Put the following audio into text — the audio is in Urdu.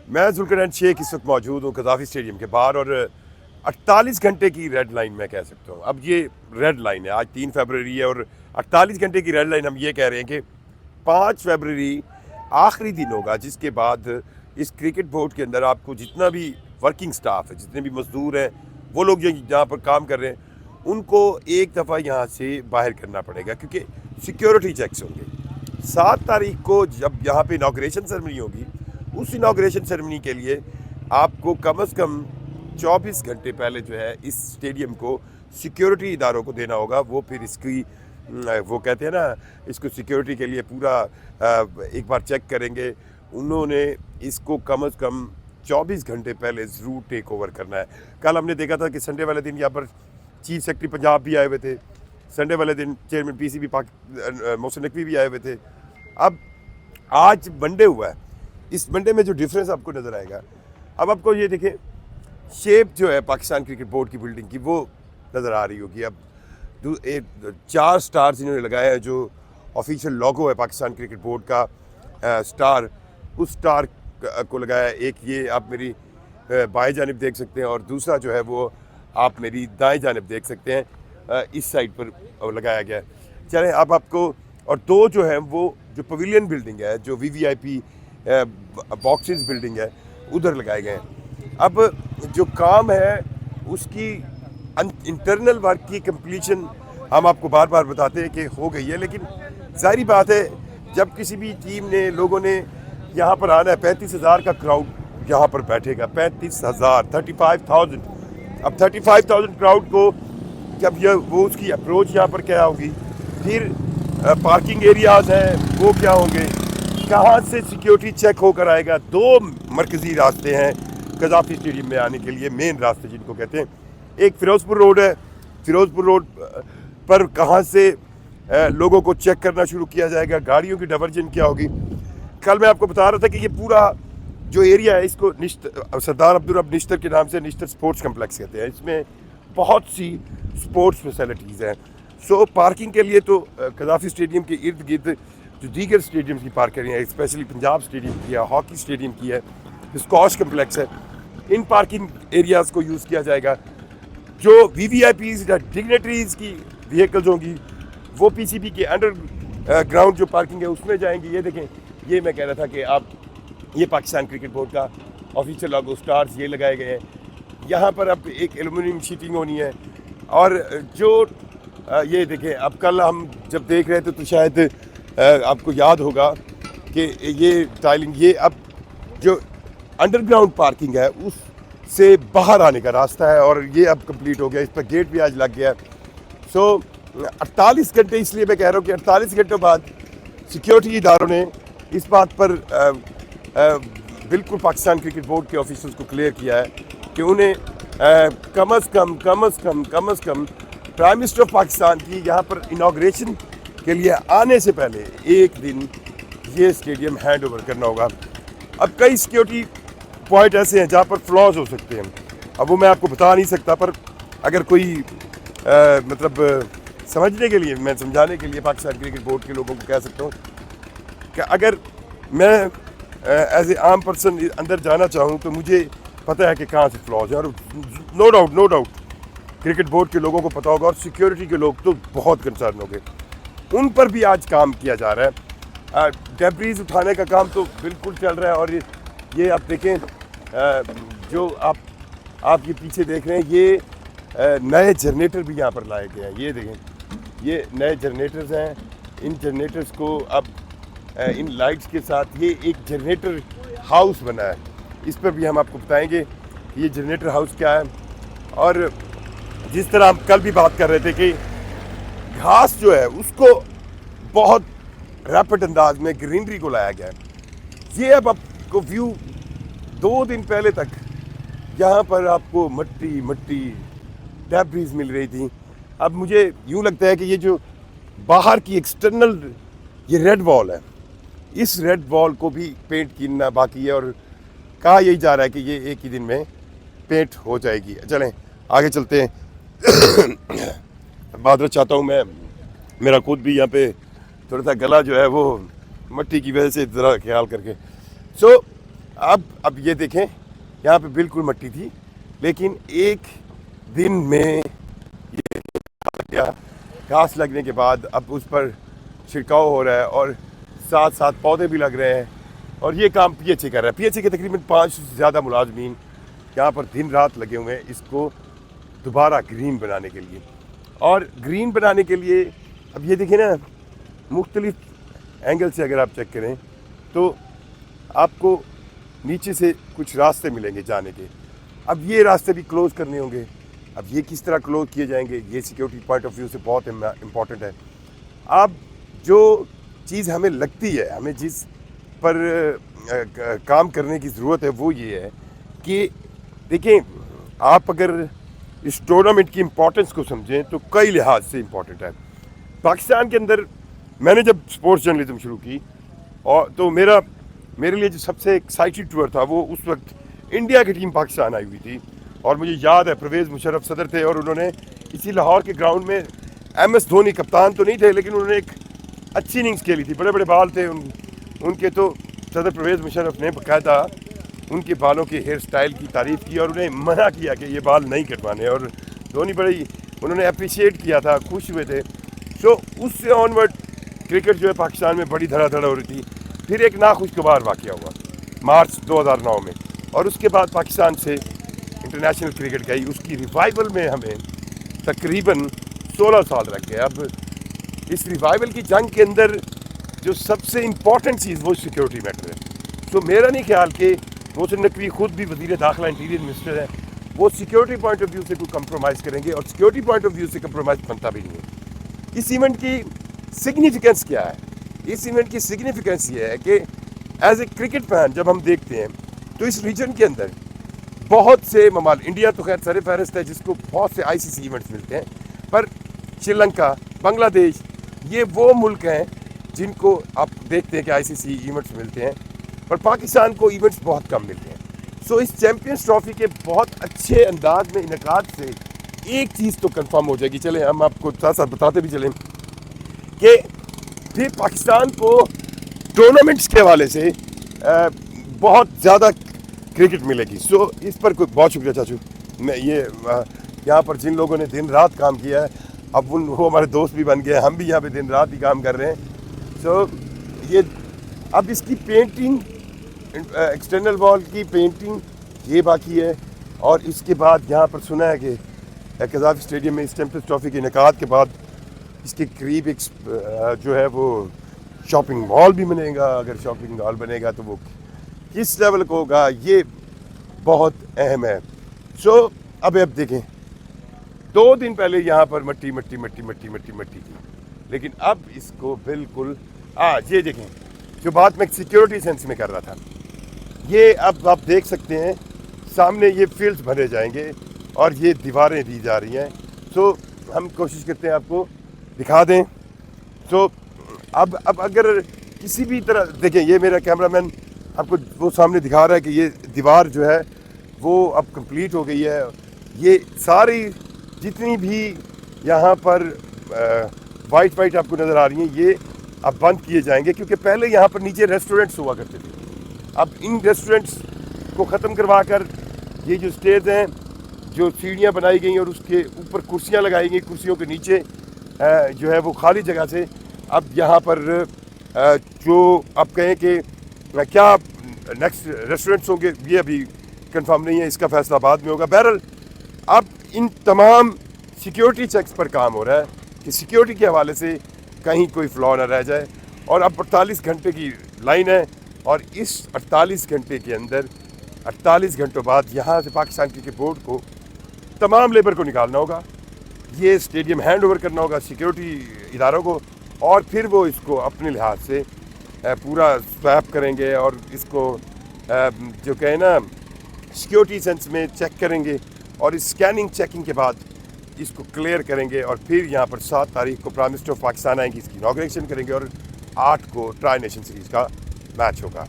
میں ذوالقرنین شیخ اس وقت موجود ہوں قذافی اسٹیڈیم کے باہر، اور 48 گھنٹے کی ریڈ لائن میں کہہ سکتا ہوں. اب یہ ریڈ لائن ہے، آج 3 فیبرری ہے، اور 48 گھنٹے کی ریڈ لائن ہم یہ کہہ رہے ہیں کہ 5 فیبرری آخری دن ہوگا جس کے بعد اس کرکٹ بورڈ کے اندر آپ کو جتنا بھی ورکنگ سٹاف ہے، جتنے بھی مزدور ہیں، وہ لوگ جو جہاں پر کام کر رہے ہیں، ان کو ایک دفعہ یہاں سے باہر کرنا پڑے گا، کیونکہ سیکیورٹی چیکس ہوں گے. 7 تاریخ کو جب یہاں پہ انوگریشن سیرمنی ہوگی، اس انوگریشن سیرمنی کے لیے آپ کو کم از کم 24 گھنٹے پہلے جو ہے اس اسٹیڈیم کو سیکیورٹی اداروں کو دینا ہوگا. وہ پھر اس کی وہ کہتے ہیں نا، اس کو سیکیورٹی کے لیے پورا ایک بار چیک کریں گے. انہوں نے اس کو کم از کم 24 گھنٹے پہلے ضرور ٹیک اوور کرنا ہے. کل ہم نے دیکھا تھا کہ سنڈے والے دن یہاں پر چیف سیکرٹری پنجاب بھی آئے ہوئے تھے، سنڈے والے دن chairman P C B Mohsin Naqvi بھی آئے ہوئے تھے. اب آج منڈے ہوا ہے، اس منڈے میں جو ڈفرینس آپ کو نظر آئے گا، اب آپ کو یہ دیکھیں شیپ جو ہے پاکستان کرکٹ بورڈ کی بلڈنگ کی وہ نظر آ رہی ہوگی. اب 4 سٹارز انہوں نے لگائے ہیں، جو آفیشیل لوگو ہے پاکستان کرکٹ بورڈ کا سٹار، اس سٹار کو لگایا ہے. ایک یہ آپ میری بائیں جانب دیکھ سکتے ہیں، اور دوسرا جو ہے وہ آپ میری دائیں جانب دیکھ سکتے ہیں، اس سائڈ پر لگایا گیا ہے. چلیں اب آپ کو، اور 2 جو ہیں وہ جو پویلین بلڈنگ ہے، جو VIP باکسز بلڈنگ ہے، ادھر لگائے گئے ہیں. اب جو کام ہے اس کی انٹرنل ورک کی کمپلیشن ہم آپ کو بار بار بتاتے ہیں کہ ہو گئی ہے، لیکن ظاہری بات ہے جب کسی بھی ٹیم نے، لوگوں نے یہاں پر آنا ہے، 35,000 کا کراؤڈ یہاں پر بیٹھے گا. 35,000 35,000. اب 35,000 کراؤڈ کو جب وہ اس کی اپروچ یہاں پر کیا ہوگی، پھر پارکنگ ایریاز ہیں وہ کیا ہوں گے، کہاں سے سیکیورٹی چیک ہو کر آئے گا. 2 مرکزی راستے ہیں قذافی اسٹیڈیم میں آنے کے لیے، مین راستے جن کو کہتے ہیں. ایک فیروز پور روڈ ہے، فیروز پور روڈ پر کہاں سے لوگوں کو چیک کرنا شروع کیا جائے گا، گاڑیوں کی ڈائیورجن کیا ہوگی. کل میں آپ کو بتا رہا تھا کہ یہ پورا جو ایریا ہے اس کو سردار عبدالرب نشتر کے نام سے نشتر سپورٹس کمپلیکس کہتے ہیں. اس میں بہت سی سپورٹس فیسلٹیز ہیں. سو پارکنگ کے لیے تو قذافی اسٹیڈیم کے ارد گرد جو دیگر اسٹیڈیمز کی پارکنگ ہے، اسپیشلی پنجاب اسٹیڈیم کی ہے، ہاکی اسٹیڈیم کی ہے، اسکواش کمپلیکس ہے، ان پارکنگ ایریاز کو یوز کیا جائے گا. جو VVIPs یا ڈگنیٹریز کی وہیکلز ہوں گی وہ PCB کے انڈر گراؤنڈ جو پارکنگ ہے اس میں جائیں گی. یہ دیکھیں، یہ میں کہہ رہا تھا کہ آپ یہ پاکستان کرکٹ بورڈ کا آفیشیل لوگو سٹارز یہ لگائے گئے ہیں. یہاں پر اب ایک ایلومینیم شیٹنگ ہونی ہے. اور جو یہ دیکھیں، اب کل ہم جب دیکھ رہے تھے تو شاید آپ کو یاد ہوگا کہ یہ ٹائلنگ، یہ اب جو انڈر گراؤنڈ پارکنگ ہے اس سے باہر آنے کا راستہ ہے، اور یہ اب کمپلیٹ ہو گیا. اس پر گیٹ بھی آج لگ گیا. سو 48 گھنٹے، اس لیے میں کہہ رہا ہوں کہ 48 گھنٹوں بعد سیکیورٹی اداروں نے اس بات پر بالکل پاکستان کرکٹ بورڈ کے آفیسرز کو کلیئر کیا ہے کہ انہیں کم از کم پرائم منسٹر آف پاکستان کی یہاں پر انوگریشن کے لیے آنے سے پہلے ایک دن یہ اسٹیڈیم ہینڈ اوور کرنا ہوگا. اب کئی سیکیورٹی پوائنٹ ایسے ہیں جہاں پر فلاز ہو سکتے ہیں، اب وہ میں آپ کو بتا نہیں سکتا، پر اگر کوئی مطلب سمجھنے کے لیے، میں سمجھانے کے لیے پاکستان کرکٹ بورڈ کے لوگوں کو کہہ سکتا ہوں کہ اگر میں ایز اے عام پرسن اندر جانا چاہوں تو مجھے پتہ ہے کہ کہاں سے فلاز ہیں، اور نو ڈاؤٹ کرکٹ بورڈ کے لوگوں کو پتہ ہوگا، اور سیکیورٹی کے لوگ تو بہت کنسرن ہو گئے. ان پر بھی آج کام کیا جا رہا ہے. ڈیبریز اٹھانے کا کام تو بالکل چل رہا ہے. اور یہ آپ دیکھیں، جو آپ یہ پیچھے دیکھ رہے ہیں، یہ نئے جنریٹر بھی یہاں پر لائے گئے ہیں. یہ دیکھیں، یہ نئے جنریٹرز ہیں. ان جنریٹرز کو اب ان لائٹس کے ساتھ یہ ایک جنریٹر ہاؤس بنا ہے. اس پر بھی ہم آپ کو بتائیں گے کہ یہ جنریٹر ہاؤس کیا ہے. اور جس طرح ہم کل بھی بات کر رہے تھے کہ گھاس جو ہے اس کو بہت ریپڈ انداز میں گرینری کو لایا گیا ہے. یہ اب آپ کو ویو 2 دن پہلے تک یہاں پر آپ کو مٹی ڈیبریز مل رہی تھی. اب مجھے یوں لگتا ہے کہ یہ جو باہر کی ایکسٹرنل یہ ریڈ وال ہے، اس ریڈ وال کو بھی پینٹ کرنا باقی ہے، اور کہا یہی جا رہا ہے کہ یہ ایک ہی دن میں پینٹ ہو جائے گی. چلیں آگے چلتے ہیں. معذرت چاہتا ہوں، میں میرا خود بھی یہاں پہ تھوڑا سا گلا جو ہے وہ مٹی کی وجہ سے ذرا خیال کر کے. سو اب یہ دیکھیں یہاں پہ بالکل مٹی تھی، لیکن ایک دن میں یہ گیا، گھاس لگنے کے بعد اب اس پر چھڑکاؤ ہو رہا ہے اور ساتھ ساتھ پودے بھی لگ رہے ہیں، اور یہ کام پی ایچ اے کر رہا ہے۔ پی ایچ اے کے تقریباً 5 سے زیادہ ملازمین یہاں پر دن رات لگے ہوئے ہیں اس کو دوبارہ گرین بنانے کے لیے۔ اور گرین بنانے کے لیے اب یہ دیکھیں نا، مختلف اینگل سے اگر آپ چیک کریں تو آپ کو نیچے سے کچھ راستے ملیں گے جانے کے۔ اب یہ راستے بھی کلوز کرنے ہوں گے۔ اب یہ کس طرح کلوز کیے جائیں گے، یہ سیکیورٹی پوائنٹ آف ویو سے بہت امپورٹنٹ ہے۔ اب جو چیز ہمیں لگتی ہے، ہمیں جس پر کام کرنے کی ضرورت ہے وہ یہ ہے کہ دیکھیں، آپ اگر اس ٹورنامنٹ کی امپورٹنس کو سمجھیں تو کئی لحاظ سے امپورٹنٹ ہے۔ پاکستان کے اندر میں نے جب اسپورٹس جرنلزم شروع کی اور تو میرے لیے جو سب سے ایکسائٹڈ ٹور تھا وہ اس وقت انڈیا کی ٹیم پاکستان آئی ہوئی تھی، اور مجھے یاد ہے پرویز مشرف صدر تھے، اور انہوں نے اسی لاہور کے گراؤنڈ میں ایم ایس دھونی کپتان تو نہیں تھے لیکن انہوں نے ایک اچھی اننگز کھیلی تھی، بڑے بڑے بال تھے ان کے، تو صدر پرویز مشرف نے باقاعدہ ان کے بالوں کے ہیئر سٹائل کی تعریف کی اور انہیں منع کیا کہ یہ بال نہیں کٹوانے، اور دھونی بڑی انہوں نے اپریشیٹ کیا تھا، خوش ہوئے تھے۔ سو اس سے آن ورڈ کرکٹ جو ہے پاکستان میں بڑی دھڑا دھڑ ہو رہی تھی۔ پھر ایک ناخوشگوار واقعہ ہوا مارچ 2009 میں، اور اس کے بعد پاکستان سے انٹرنیشنل کرکٹ گئی، اس کی ریوائول میں ہمیں تقریباً 16 سال لگ گئے۔ اب اس ریوائول کی جنگ کے اندر جو سب سے امپورٹنٹ چیز وہ سیکیورٹی میٹر ہے۔ تو میرا نہیں خیال کہ محسن نقوی خود بھی وزیر داخلہ انٹیریئر منسٹر ہیں، وہ سیکیورٹی پوائنٹ آف ویو سے کوئی کمپرومائز کریں گے، اور سیکیورٹی پوائنٹ آف ویو سے کمپرومائز بنتا بھی نہیں ہے۔ اس ایونٹ کی سگنیفیکنس کیا ہے؟ اس ایونٹ کی سگنیفیکنس یہ ہے کہ ایز اے کرکٹ فین جب ہم دیکھتے ہیں تو اس ریجن کے اندر بہت سے ممالک، انڈیا تو خیر سر فہرست ہے جس کو بہت سے آئی سی سی ایونٹس ملتے ہیں، پر سری لنکا، بنگلہ دیش، یہ وہ ملک ہیں جن کو آپ دیکھتے ہیں کہ آئی سی سی ایونٹس ملتے ہیں، پر پاکستان کو ایونٹس بہت کم ملتے ہیں۔ سو اس چیمپئنز ٹرافی کے بہت اچھے انداز میں انعقاد سے ایک چیز تو کنفرم ہو جائے گی، چلیں ہم آپ کو ساتھ ساتھ بتاتے بھی چلیں کہ پھر پاکستان کو ٹورنامنٹس کے حوالے سے بہت زیادہ کرکٹ ملے گی۔ سو اس پر کوئی بہت شکریہ چاچو، میں یہاں پر جن لوگوں نے دن رات کام کیا ہے، اب وہ ہمارے دوست بھی بن گئے، ہم بھی یہاں پہ دن رات ہی کام کر رہے ہیں۔ سو یہ اب اس کی پینٹنگ، ایکسٹرنل وال کی پینٹنگ یہ باقی ہے، اور اس کے بعد یہاں پر سنا ہے کہ قذافی اسٹیڈیم میں اس چیمپئنز ٹرافی کے انعقاد کے بعد اس کے قریب ایک جو ہے وہ شاپنگ مال بھی بنے گا۔ اگر شاپنگ مال بنے گا تو وہ کس لیول کو ہوگا، یہ بہت اہم ہے۔ سو اب دیکھیں، 2 دن پہلے یہاں پر مٹی مٹی مٹی مٹی مٹی مٹی تھی، لیکن اب اس کو بالکل یہ دیکھیں جو بات میں سیکیورٹی سینس میں کر رہا تھا، یہ اب آپ دیکھ سکتے ہیں سامنے یہ فیلڈز بھرے جائیں گے اور یہ دیواریں دی جا رہی ہیں۔ سو ہم کوشش کرتے ہیں آپ کو دکھا دیں۔ سو اب اگر کسی بھی طرح دیکھیں، یہ میرا کیمرہ مین آپ کو وہ سامنے دکھا رہا ہے کہ یہ دیوار جو ہے وہ اب کمپلیٹ ہو گئی ہے۔ یہ ساری جتنی بھی یہاں پر وائٹ آپ کو نظر آ رہی ہیں، یہ اب بند کیے جائیں گے، کیونکہ پہلے یہاں پر نیچے ریسٹورنٹس ہوا کرتے تھے۔ اب ان ریسٹورنٹس کو ختم کروا کر یہ جو اسٹیز ہیں، جو سیڑھیاں بنائی گئی اور اس کے اوپر کرسیاں لگائی گئی، کرسیوں کے نیچے جو ہے وہ خالی جگہ سے اب یہاں پر جو آپ کہیں کہ کیا نیکسٹ ریسٹورنٹس ہوں گے، یہ ابھی کنفرم نہیں ہے، اس کا فیصلہ بعد میں ہوگا۔ بہرحال اب ان تمام سیکیورٹی چیکس پر کام ہو رہا ہے کہ سیکیورٹی کے حوالے سے کہیں کوئی فلا نہ رہ جائے، اور اب 48 گھنٹے کی لائن ہے، اور اس 48 گھنٹے کے اندر 48 گھنٹوں بعد یہاں سے پاکستان کرکٹ بورڈ کو تمام لیبر کو نکالنا ہوگا، یہ اسٹیڈیم ہینڈ اوور کرنا ہوگا سیکیورٹی اداروں کو، اور پھر وہ اس کو اپنے لحاظ سے پورا سویپ کریں گے، اور اس کو جو کہیں نا سیکیورٹی سینس میں چیک کریں گے، اور اس اسکیننگ چیکنگ کے بعد اس کو کلیئر کریں گے، اور پھر یہاں پر 7 تاریخ کو پرائم منسٹر آف پاکستان آئیں گے، اس کی انوگریشن کریں گے، اور 8 کو ٹرائی نیشن سیریز کا میچ ہوگا۔